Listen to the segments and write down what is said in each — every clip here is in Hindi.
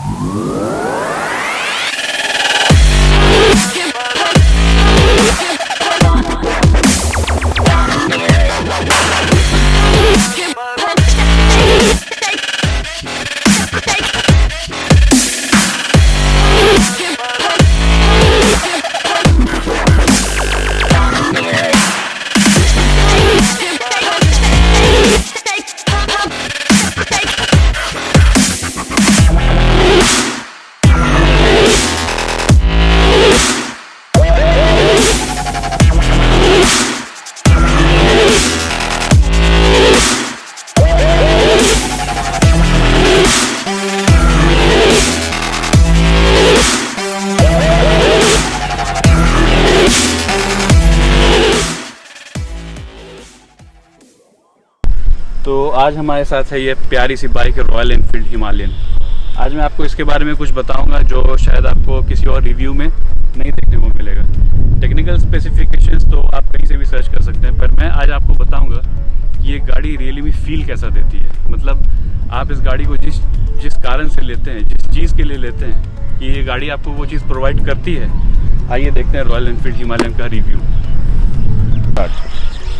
तो आज हमारे साथ है ये प्यारी सी बाइक रॉयल एनफील्ड हिमालयन। आज मैं आपको इसके बारे में कुछ बताऊंगा जो शायद आपको किसी और रिव्यू में नहीं देखने को मिलेगा। टेक्निकल स्पेसिफिकेशंस तो आप कहीं से भी सर्च कर सकते हैं, पर मैं आज आपको बताऊंगा कि ये गाड़ी रियली में फील कैसा देती है। मतलब आप इस गाड़ी को जिस कारण से लेते हैं, जिस चीज़ के लिए लेते हैं कि ये गाड़ी आपको वो चीज़ प्रोवाइड करती है। आइए देखते हैं रॉयल एनफील्ड हिमालयन का रिव्यू।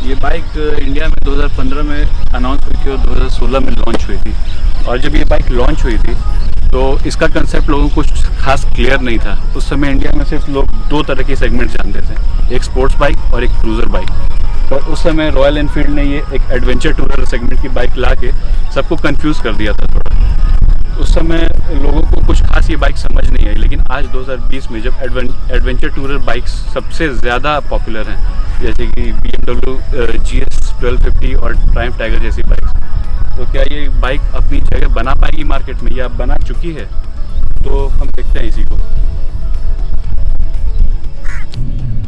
ये बाइक इंडिया में 2015 में अनाउंस हुई थी और 2016 में लॉन्च हुई थी। और जब ये बाइक लॉन्च हुई थी तो इसका कंसेप्ट लोगों को कुछ खास क्लियर नहीं था। उस समय इंडिया में सिर्फ लोग दो तरह के सेगमेंट जानते थे, एक स्पोर्ट्स बाइक और एक क्रूज़र बाइक। और उस समय रॉयल एनफील्ड ने ये एक एडवेंचर टूरर सेगमेंट की बाइक ला के सबको कंफ्यूज कर दिया था थोड़ा। उस समय लोगों को कुछ खास ये बाइक समझ नहीं आई, लेकिन आज 2020 में जब एडवेंचर टूरर बाइक्स सबसे ज़्यादा पॉपुलर हैं, जैसे कि BMW GS 1250 और ट्रायम्फ टाइगर जैसी बाइक्स, तो क्या ये बाइक अपनी जगह बना पाएगी मार्केट में या बना चुकी है? तो हम देखते हैं इसी को।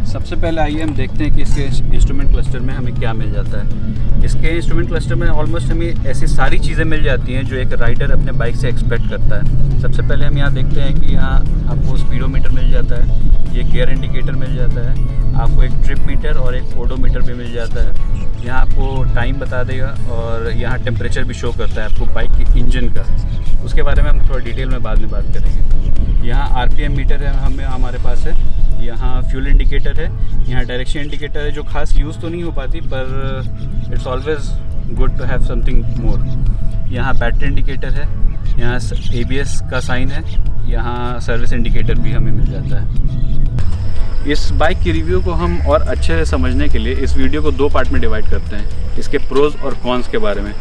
सबसे पहले आइए हम देखते हैं कि इसके इंस्ट्रूमेंट क्लस्टर में हमें क्या मिल जाता है। इसके इंस्ट्रूमेंट क्लस्टर में ऑलमोस्ट हमें ऐसी सारी चीज़ें मिल जाती हैं जो एक राइडर अपने बाइक से एक्सपेक्ट करता है। सबसे पहले हम यहाँ देखते हैं कि यहाँ आपको स्पीडोमीटर मिल जाता है, ये गियर इंडिकेटर मिल जाता है, आपको एक ट्रिप मीटर और एक ओडोमीटर भी मिल जाता है। यहाँ आपको टाइम बता देगा और यहाँ टेम्परेचर भी शो करता है आपको बाइक के इंजन का। उसके बारे में हम थोड़ा डिटेल में बाद में बात करेंगे। यहाँ RPM मीटर है हमारे पास है, यहाँ फ्यूल इंडिकेटर है, यहाँ डायरेक्शन इंडिकेटर है जो खास यूज़ तो नहीं हो पाती, पर it's always good to have something more. यहाँ बैटरी इंडिकेटर है, यहाँ ABS का साइन है, यहाँ सर्विस इंडिकेटर भी हमें मिल जाता है। इस बाइक की रिव्यू को हम और अच्छे से समझने के लिए इस वीडियो को दो पार्ट में डिवाइड करते हैं, इसके प्रोज और कॉन्स के बारे में।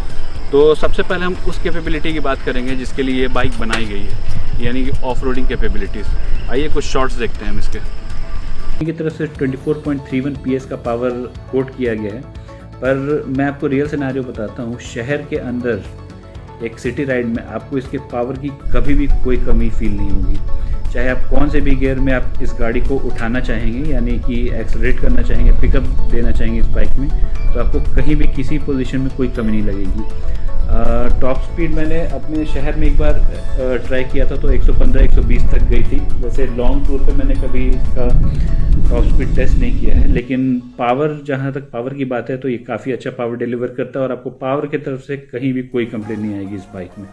तो सबसे पहले हम उस कैपेबिलिटी की बात करेंगे जिसके लिए ये बाइक बनाई गई है, यानी कि ऑफ रोडिंग कैपेबिलिटीज़। आइए कुछ शॉट्स देखते हैं हम इसके। की तरफ से 24.31 PS का पावर कोट किया गया है, पर मैं आपको रियल सिनेरियो बताता हूँ। शहर के अंदर एक सिटी राइड में आपको इसके पावर की कभी भी कोई कमी फील नहीं होगी। चाहे आप कौन से भी गियर में आप इस गाड़ी को उठाना चाहेंगे, यानी कि एक्सेलरेट करना चाहेंगे, पिकअप देना चाहेंगे इस बाइक में, तो आपको कहीं भी किसी पोजीशन में कोई कमी नहीं लगेगी। टॉप स्पीड मैंने अपने शहर में एक बार ट्राई किया था तो 115-120 तक गई थी। वैसे लॉन्ग टूर पे मैंने कभी इसका टॉप स्पीड टेस्ट नहीं किया है, लेकिन पावर, जहाँ तक पावर की बात है तो ये काफ़ी अच्छा पावर डिलीवर करता है और आपको पावर की तरफ से कहीं भी कोई कंप्लेंट नहीं आएगी इस बाइक में।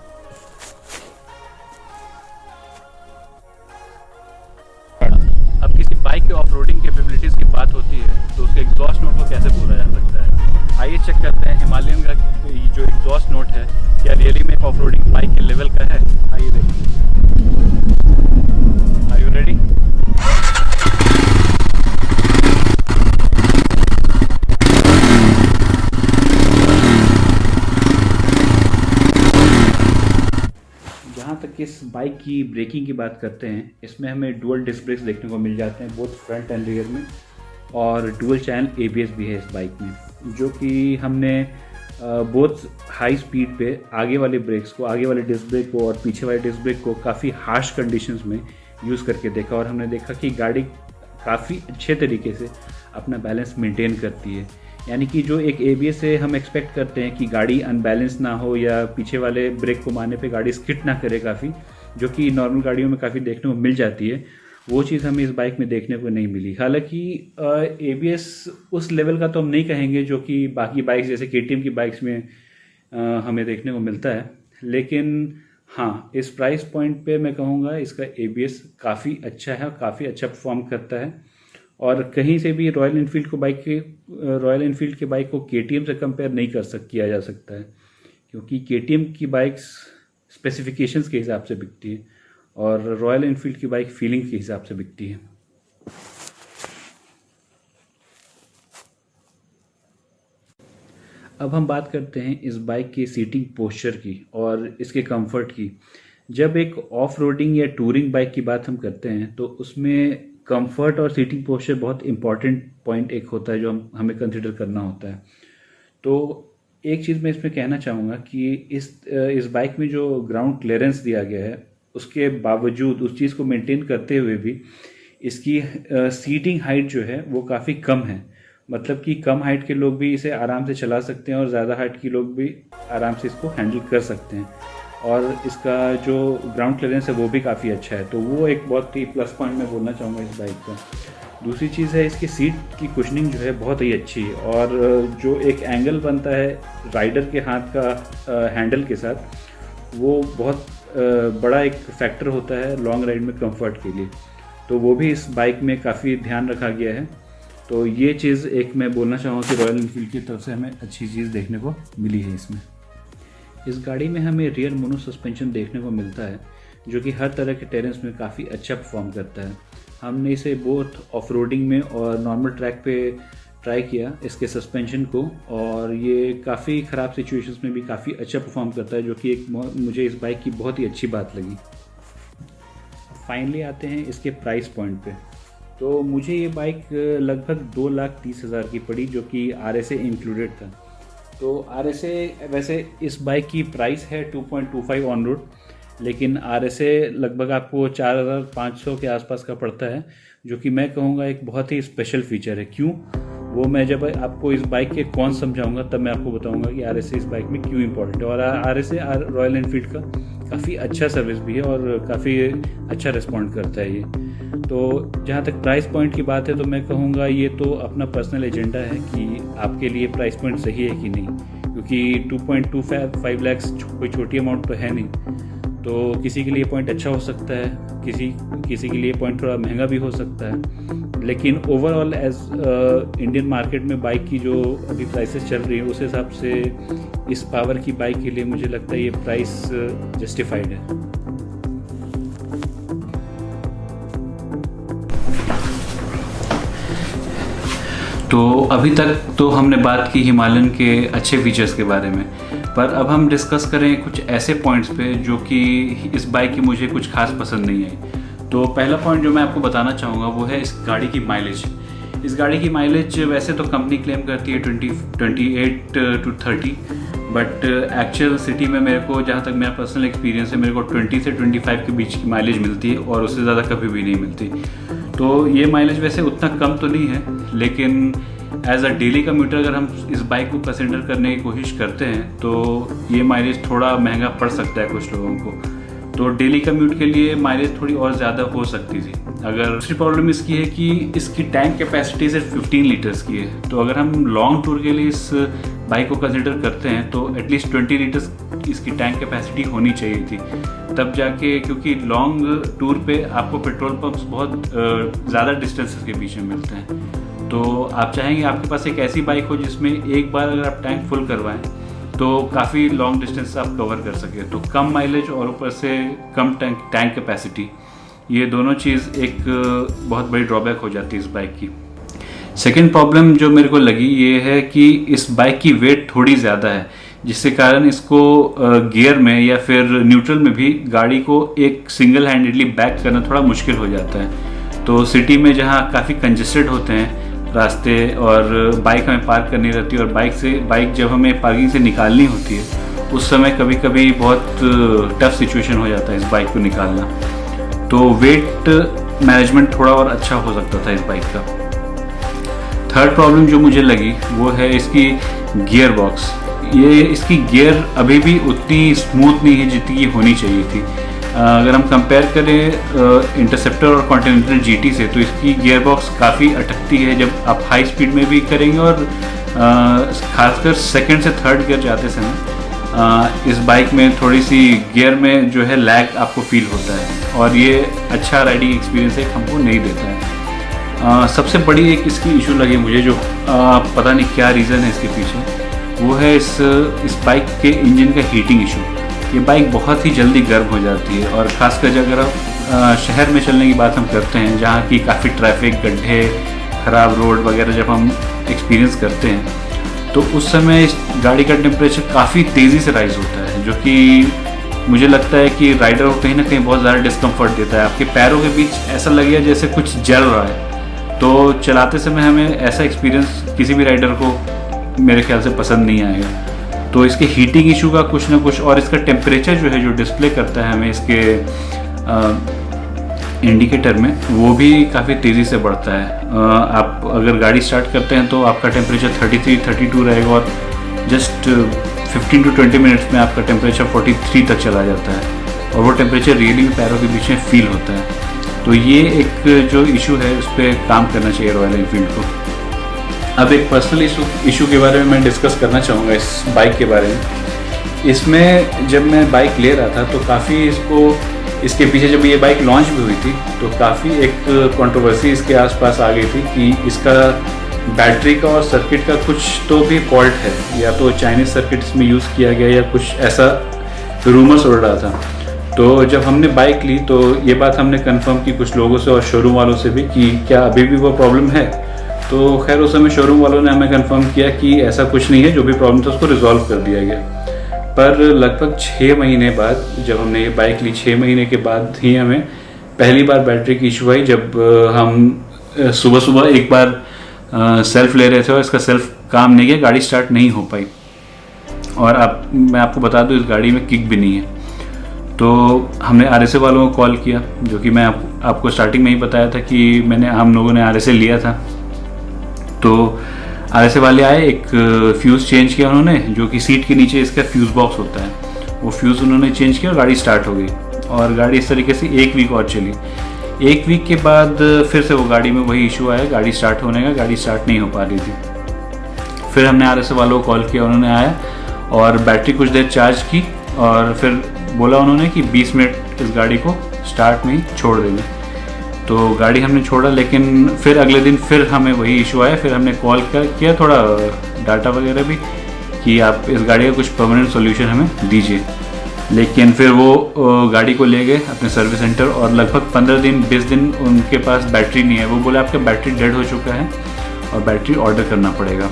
अब किसी बाइक के ऑफ रोडिंग कैपेबिलिटीज़ की बात होती है तो उसके एग्जॉस्ट नोट को कैसे बोला जा सकता है। आइए चेक करते हैं हिमालयन का जो एग्जॉस्ट नोट है क्या रियली में ऑफ रोडिंग बाइक के लेवल का है। आइए देखिए। Are you ready? जहाँ तक इस बाइक की ब्रेकिंग की बात करते हैं, इसमें हमें डुअल डिस्क ब्रेक्स देखने को मिल जाते हैं, बोथ फ्रंट एंड रियर में, और डुअल चैनल ABS भी है इस बाइक में, जो कि हमने बोथ हाई स्पीड पे आगे वाले ब्रेक्स को, आगे वाले डिस्क ब्रेक को और पीछे वाले डिस्क ब्रेक को काफ़ी हार्श कंडीशंस में यूज़ करके देखा, और हमने देखा कि गाड़ी काफ़ी अच्छे तरीके से अपना बैलेंस मेंटेन करती है। यानी कि जो एक ABS से हम एक्सपेक्ट करते हैं कि गाड़ी अनबैलेंस ना हो या पीछे वाले ब्रेक को मारने पे गाड़ी स्किड ना करे काफ़ी, जो कि नॉर्मल गाड़ियों में काफ़ी देखने को मिल जाती है, वो चीज़ हमें इस बाइक में देखने को नहीं मिली। हालांकि ABS उस लेवल का तो हम नहीं कहेंगे जो कि बाकी बाइक्स जैसे KTM की बाइक्स में हमें देखने को मिलता है, लेकिन हाँ, इस प्राइस पॉइंट पे मैं कहूँगा इसका ABS काफ़ी अच्छा है और काफ़ी अच्छा परफॉर्म करता है। और कहीं से भी रॉयल इनफील्ड के बाइक को KTM से कंपेयर नहीं किया जा सकता है, क्योंकि KTM की बाइक्स स्पेसिफिकेशंस के हिसाब से बिकती है और रॉयल इनफील्ड की बाइक फीलिंग के हिसाब से बिकती है। अब हम बात करते हैं इस बाइक की सीटिंग पोस्चर की और इसके कंफर्ट की। जब एक ऑफ रोडिंग या टूरिंग बाइक की बात हम करते हैं तो उसमें कंफर्ट और सीटिंग पोस्चर बहुत इंपॉर्टेंट पॉइंट एक होता है जो हमें कंसिडर करना होता है। तो एक चीज़ मैं इसमें कहना चाहूँगा कि इस बाइक में जो ग्राउंड क्लियरेंस दिया गया है उसके बावजूद उस चीज़ को मेंटेन करते हुए भी इसकी सीटिंग हाइट जो है वो काफ़ी कम है। मतलब कि कम हाइट के लोग भी इसे आराम से चला सकते हैं और ज़्यादा हाइट के लोग भी आराम से इसको हैंडल कर सकते हैं। और इसका जो ग्राउंड क्लियरेंस है वो भी काफ़ी अच्छा है, तो वो एक बहुत ही प्लस पॉइंट मैं बोलना चाहूँगा इस बाइक का। दूसरी चीज़ है इसकी सीट की कुशनिंग जो है बहुत ही अच्छी है और जो एक एंगल बनता है राइडर के हाथ का हैंडल के साथ, वो बहुत बड़ा एक फैक्टर होता है लॉन्ग राइड में कंफर्ट के लिए। तो वो भी इस बाइक में काफ़ी ध्यान रखा गया है। तो ये चीज़ एक मैं बोलना चाहूँगा कि रॉयल इनफील्ड की तरफ से हमें अच्छी चीज़ देखने को मिली है इसमें। इस गाड़ी में हमें रियर मोनो सस्पेंशन देखने को मिलता है जो कि हर तरह के टेरेंस में काफ़ी अच्छा परफॉर्म करता है। हमने इसे बोथ ऑफ रोडिंग में और नॉर्मल ट्रैक पे ट्राई किया इसके सस्पेंशन को, और ये काफ़ी ख़राब सिचुएशंस में भी काफ़ी अच्छा परफॉर्म करता है, जो कि एक मुझे इस बाइक की बहुत ही अच्छी बात लगी। फाइनली आते हैं इसके प्राइस पॉइंट पे। तो मुझे ये बाइक लगभग 2,30,000 की पड़ी, जो कि RSA इंक्लूडेड था। तो RSA वैसे इस बाइक की प्राइस है 2.25 ऑन रोड, लेकिन RSA लगभग आपको 4,500 के आसपास का पड़ता है, जो कि मैं कहूँगा एक बहुत ही स्पेशल फीचर है। क्यों, वो मैं जब आपको इस बाइक के कौन समझाऊंगा तब मैं आपको बताऊंगा कि RSA इस बाइक में क्यों इंपॉर्टेंट है। और RSA रॉयल एनफील्ड का काफ़ी अच्छा सर्विस भी है और काफ़ी अच्छा रिस्पॉन्ड करता है ये। तो जहाँ तक प्राइस पॉइंट की बात है तो मैं कहूँगा ये तो अपना पर्सनल एजेंडा है कि आपके लिए प्राइस पॉइंट सही है कि नहीं, क्योंकि 2.25 लाख कोई छोटी अमाउंट तो है नहीं। तो किसी के लिए पॉइंट अच्छा हो सकता है, किसी के लिए पॉइंट थोड़ा महंगा भी हो सकता है, लेकिन ओवरऑल एज इंडियन मार्केट में बाइक की जो अभी प्राइसेस चल रही है उस हिसाब से इस पावर की बाइक के लिए मुझे लगता है ये प्राइस जस्टिफाइड है। तो अभी तक तो हमने बात की हिमालयन के अच्छे फीचर्स के बारे में, पर अब हम डिस्कस करें कुछ ऐसे पॉइंट्स पे जो कि इस बाइक की मुझे कुछ खास पसंद नहीं आई। तो पहला पॉइंट जो मैं आपको बताना चाहूँगा वो है इस गाड़ी की माइलेज। इस गाड़ी की माइलेज वैसे तो कंपनी क्लेम करती है 28 to 30, बट एक्चुअल सिटी में मेरे को, जहाँ तक मेरा पर्सनल एक्सपीरियंस है, मेरे को 20 से 25 के बीच की माइलेज मिलती है और उससे ज़्यादा कभी भी नहीं मिलती। तो ये माइलेज वैसे उतना कम तो नहीं है, लेकिन एज अ डेली कम्यूटर अगर हम इस बाइक को कंसिडर करने की कोशिश करते हैं तो ये माइलेज थोड़ा महंगा पड़ सकता है कुछ लोगों को। तो डेली कम्यूट के लिए माइलेज थोड़ी और ज़्यादा हो सकती थी। अगर दूसरी प्रॉब्लम इसकी है कि इसकी टैंक कैपेसिटी सिर्फ 15 लीटर्स की है। तो अगर हम लॉन्ग टूर के लिए इस बाइक को कंसिडर करते हैं तो एटलीस्ट 20 लीटर्स इसकी टैंक कैपेसिटी होनी चाहिए थी, तब जाके, क्योंकि लॉन्ग टूर पे आपको पेट्रोल पंप्स बहुत ज़्यादा डिस्टेंसेस के बीच में मिलते हैं। तो आप चाहेंगे आपके पास एक ऐसी बाइक हो जिसमें एक बार अगर आप टैंक फुल करवाएं तो काफ़ी लॉन्ग डिस्टेंस आप कवर कर सके। तो कम माइलेज और ऊपर से कम टैंक कैपेसिटी, ये दोनों चीज़ एक बहुत बड़ी ड्रॉबैक हो जाती है इस बाइक की। सेकेंड प्रॉब्लम जो मेरे को लगी ये है कि इस बाइक की वेट थोड़ी ज़्यादा है, जिसके कारण इसको गियर में या फिर न्यूट्रल में भी गाड़ी को एक सिंगल हैंडेडली बैक करना थोड़ा मुश्किल हो जाता है। तो सिटी में जहाँ काफ़ी कंजेस्टेड होते हैं रास्ते और बाइक हमें पार्क करनी रहती है और बाइक जब हमें पार्किंग से निकालनी होती है उस समय कभी कभी बहुत टफ सिचुएशन हो जाता है इस बाइक को निकालना। तो वेट मैनेजमेंट थोड़ा और अच्छा हो सकता था इस बाइक का। थर्ड प्रॉब्लम जो मुझे लगी वो है इसकी गियर बॉक्स। इसकी गियर अभी भी उतनी स्मूथ नहीं है जितनी होनी चाहिए थी। अगर हम कंपेयर करें इंटरसेप्टर और कॉन्टिनेंटल GT से तो इसकी गियर बॉक्स काफ़ी अटकती है जब आप हाई स्पीड में भी करेंगे और खासकर सेकंड से थर्ड गियर जाते समय इस बाइक में थोड़ी सी गियर में जो है लैग आपको फील होता है और ये अच्छा राइडिंग एक्सपीरियंस एक हमको नहीं देता है। सबसे बड़ी एक इसकी इशू लगी मुझे, जो पता नहीं क्या रीज़न है इसके पीछे, वो है इस बाइक के इंजन का हीटिंग इशू। ये बाइक बहुत ही जल्दी गर्म हो जाती है और ख़ासकर अगर आप शहर में चलने की बात हम करते हैं, जहाँ की काफ़ी ट्रैफिक, गड्ढे, ख़राब रोड वगैरह जब हम एक्सपीरियंस करते हैं, तो उस समय इस गाड़ी का टेम्परेचर काफ़ी तेज़ी से राइज़ होता है, जो कि मुझे लगता है कि राइडर को कहीं ना कहीं बहुत ज़्यादा डिस्कम्फर्ट देता है। आपके पैरों के बीच ऐसा लगेगा जैसे कुछ जल रहा है। तो चलाते समय हमें ऐसा एक्सपीरियंस किसी भी राइडर को मेरे ख्याल से पसंद नहीं आएगा। तो इसके हीटिंग इशू का कुछ ना कुछ, और इसका टेम्परेचर जो है जो डिस्प्ले करता है हमें इसके इंडिकेटर में, वो भी काफ़ी तेज़ी से बढ़ता है। आप अगर गाड़ी स्टार्ट करते हैं तो आपका टेम्परेचर 33-32 रहेगा और जस्ट 15 to 20 मिनट्स में आपका टेम्परेचर 43 तक चला जाता है और वो टेम्परेचर रियली पैरों के बीच में फील होता है। तो ये एक जो इशू है उस पर काम करना चाहिए रॉयल एनफील्ड को। अब एक पर्सनल इशू के बारे में मैं डिस्कस करना चाहूँगा इस बाइक के बारे में। इसमें जब मैं बाइक ले रहा था तो काफ़ी इसके पीछे जब ये बाइक लॉन्च भी हुई थी तो काफ़ी एक कंट्रोवर्सी इसके आसपास आ गई थी कि इसका बैटरी का और सर्किट का कुछ तो भी फॉल्ट है, या तो चाइनीज़ सर्किट इसमें यूज़ किया गया या कुछ ऐसा रूमर्स उड़ रहा था। तो जब हमने बाइक ली तो ये बात हमने कंफर्म की कुछ लोगों से और शोरूम वालों से भी कि क्या अभी भी वो प्रॉब्लम है। तो खैर उस समय शोरूम वालों ने हमें कंफर्म किया कि ऐसा कुछ नहीं है, जो भी प्रॉब्लम था उसको रिजॉल्व कर दिया गया। पर लगभग 6 महीने बाद जब हमने ये बाइक ली, 6 महीने के बाद ही हमें पहली बार बैटरी की इशू आई, जब हम सुबह सुबह एक बार सेल्फ ले रहे थे और इसका सेल्फ काम नहीं किया, गाड़ी स्टार्ट नहीं हो पाई। और मैं आपको बता दूं इस गाड़ी में किक भी नहीं है। तो हमने RSA वालों को कॉल किया, जो कि मैं आपको स्टार्टिंग में ही बताया था कि हम लोगों ने RSA लिया था। तो RSA वाले आए, एक फ्यूज़ चेंज किया उन्होंने, जो कि सीट के नीचे इसका फ्यूज़ बॉक्स होता है, वो फ्यूज़ उन्होंने चेंज किया और गाड़ी स्टार्ट हो गई। और गाड़ी इस तरीके से 1 वीक और चली। 1 वीक के बाद फिर से वो गाड़ी में वही इशू आया, गाड़ी स्टार्ट होने का, गाड़ी स्टार्ट नहीं हो पा रही थी। फिर हमने RSA वालों को कॉल किया, उन्होंने आया और बैटरी कुछ देर चार्ज की और फिर बोला उन्होंने कि 20 मिनट इस गाड़ी को स्टार्ट में ही छोड़ देंगे। तो गाड़ी हमने छोड़ा, लेकिन फिर अगले दिन फिर हमें वही इशू आया। फिर हमने कॉल किया, थोड़ा डाटा वगैरह भी, कि आप इस गाड़ी का कुछ परमानेंट सॉल्यूशन हमें दीजिए। लेकिन फिर वो गाड़ी को ले गए अपने सर्विस सेंटर और लगभग 15 दिन 20 दिन उनके पास बैटरी नहीं है। वो बोले आपका बैटरी डेड हो चुका है और बैटरी ऑर्डर करना पड़ेगा।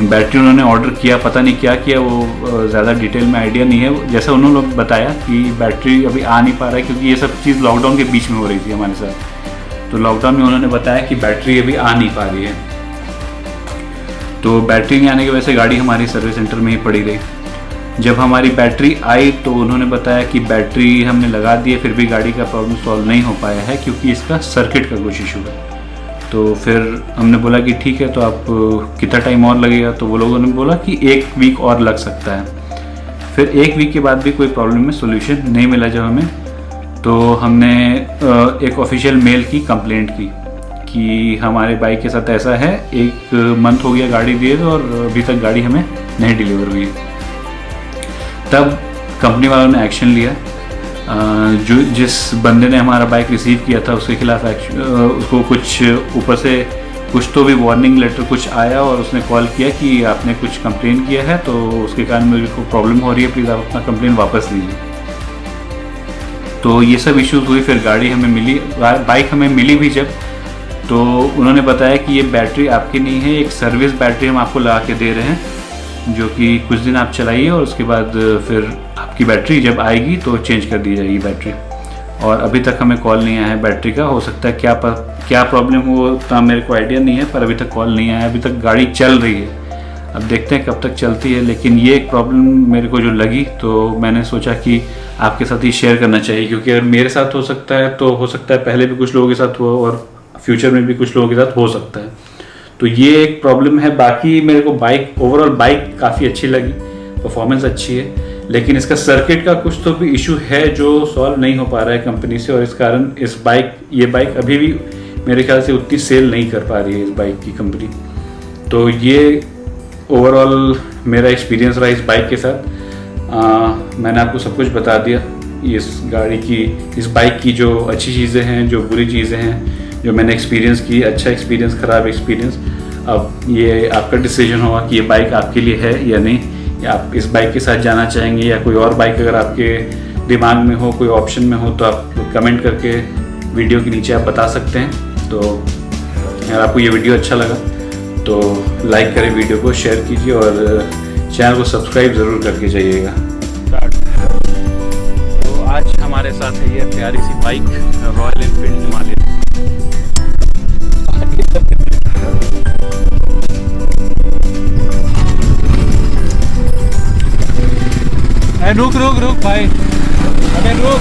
बैटरी उन्होंने ऑर्डर किया, पता नहीं क्या किया, वो ज़्यादा डिटेल में आइडिया नहीं है। जैसा उन्होंने बताया कि बैटरी अभी आ नहीं पा रहा है, क्योंकि ये सब चीज़ लॉकडाउन के बीच में हो रही थी हमारे साथ। तो लॉकडाउन में उन्होंने बताया कि बैटरी अभी आ नहीं पा रही है। तो बैटरी नहीं आने की वजह से गाड़ी हमारी सर्विस सेंटर में ही पड़ी रही। जब हमारी बैटरी आई तो उन्होंने बताया कि बैटरी हमने लगा दी है, फिर भी गाड़ी का प्रॉब्लम सॉल्व नहीं हो पाया है, क्योंकि इसका सर्किट का कुछ इशू है। तो फिर हमने बोला कि ठीक है, तो आप कितना टाइम और लगेगा? तो वो लोगों ने बोला कि 1 वीक और लग सकता है। फिर 1 वीक के बाद भी कोई प्रॉब्लम में सोल्यूशन नहीं मिला जब हमें, तो हमने एक ऑफिशियल मेल की कंप्लेंट की कि हमारे बाइक के साथ ऐसा है, 1 मंथ हो गया गाड़ी दिए और अभी तक गाड़ी हमें नहीं डिलीवर हुई। तब कंपनी वालों ने एक्शन लिया। जिस बंदे ने हमारा बाइक रिसीव किया था उसके खिलाफ उसको कुछ ऊपर से कुछ तो भी वार्निंग लेटर कुछ आया और उसने कॉल किया कि आपने कुछ कंप्लेन किया है, तो उसके कारण मेरे को प्रॉब्लम हो रही है, प्लीज़ आप अपना कंप्लेन वापस लीजिए। तो ये सब इश्यूज़ हुई। फिर गाड़ी हमें मिली, बाइक हमें मिली भी जब, तो उन्होंने बताया कि ये बैटरी आपकी नहीं है, एक सर्विस बैटरी हम आपको लगा के दे रहे हैं, जो कि कुछ दिन आप चलाइए और उसके बाद फिर आपकी बैटरी जब आएगी तो चेंज कर दी जाएगी बैटरी। और अभी तक हमें कॉल नहीं आया है बैटरी का। हो सकता है क्या प्रॉब्लम हो उतना मेरे को आइडिया नहीं है, पर अभी तक कॉल नहीं आया। अभी तक गाड़ी चल रही है, अब देखते हैं कब तक चलती है। लेकिन ये एक प्रॉब्लम मेरे को जो लगी, तो मैंने सोचा कि आपके साथ ही शेयर करना चाहिए, क्योंकि अगर मेरे साथ हो सकता है तो हो सकता है पहले भी कुछ लोगों के साथ हुआ और फ्यूचर में भी कुछ लोगों के साथ हो सकता है। तो ये एक प्रॉब्लम है। बाकी मेरे को ओवरऑल बाइक काफ़ी अच्छी लगी, परफॉर्मेंस अच्छी है, लेकिन इसका सर्किट का कुछ तो भी इशू है जो सॉल्व नहीं हो पा रहा है कंपनी से, और इस कारण ये बाइक अभी भी मेरे ख्याल से उतनी सेल नहीं कर पा रही है इस बाइक की कंपनी। तो ये ओवरऑल मेरा एक्सपीरियंस रहा इस बाइक के साथ। मैंने आपको सब कुछ बता दिया इस गाड़ी की, इस बाइक की जो अच्छी चीज़ें हैं, जो बुरी चीज़ें हैं, जो मैंने एक्सपीरियंस की, अच्छा एक्सपीरियंस, ख़राब एक्सपीरियंस। अब ये आपका डिसीजन होगा कि ये बाइक आपके लिए है या नहीं, या आप इस बाइक के साथ जाना चाहेंगे या कोई और बाइक अगर आपके दिमाग में हो, कोई ऑप्शन में हो, तो आप कमेंट करके वीडियो के नीचे आप बता सकते हैं। तो अगर आपको ये वीडियो अच्छा लगा तो लाइक करें, वीडियो को शेयर कीजिए और चैनल को सब्सक्राइब ज़रूर करके जाइएगा। तो आज हमारे साथ है ये प्यारी सी बाइक रॉयल एनफील्ड हिमालयन। रुक रुक रुक भाई, अबे रुक।